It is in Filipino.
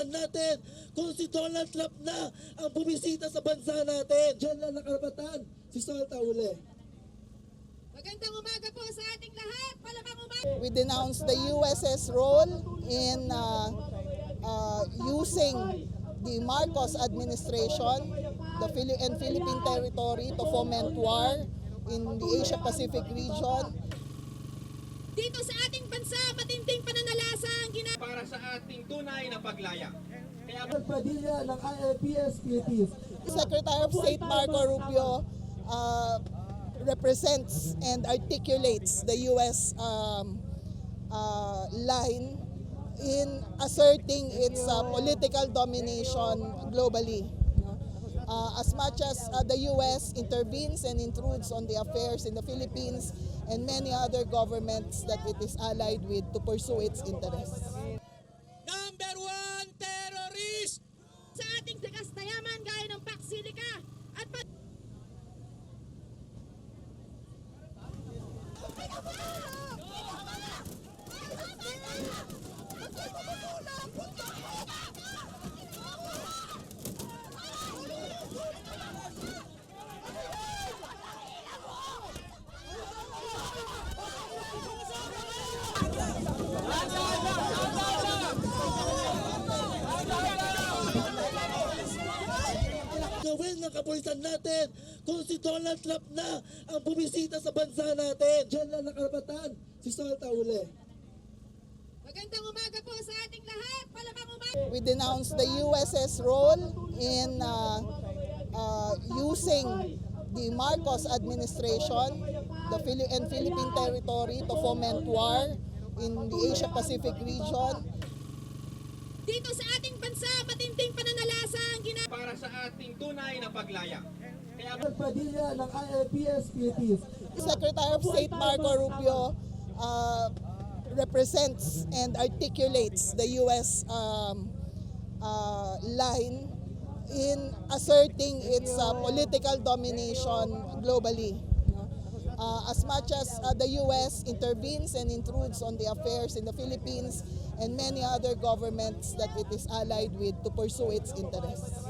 nakapulisan natin kung si Donald Trump na ang bumisita sa bansa natin. Diyan lang nakarapatan si Salta Uli. Magandang umaga po sa ating lahat. Palabang umaga. We denounce the US's role in using the Marcos administration and Philippine territory to foment war in the Asia-Pacific region. Dito sa ating bansa, matinding pananalasa ang ginagawa para sa ating tunay na paglaya. Kaya Padilla ng ILPS Philippines. Secretary of State Marco Rubio represents and articulates the U.S. line in asserting its political domination globally. As much as the U.S. intervenes and intrudes on the affairs in the Philippines and many other governments that it is allied with to pursue its interests. number 1 terrorist! sa ating Sagastayaman gaya ng Paksilica at Gawin ng kapulisan natin kung si Donald Trump na ang bumisita sa bansa natin. Diyan lang nakarapatan si Salta Uli. magandang umaga po sa ating lahat. Palabang umaga. We denounce the US's role in using the Marcos administration and Philippine territory to foment war in the Asia-Pacific region. Dito sa ating bansa, matinding pananalasa ang ginagawa Para sa ating tunay na paglaya. Kaya Padilla ng ILPS Philippines. Secretary of State Marco Rubio represents and articulates the U.S. line in asserting its political domination globally. As much as the U.S. intervenes and intrudes on the affairs in the Philippines and many other governments that it is allied with to pursue its interests.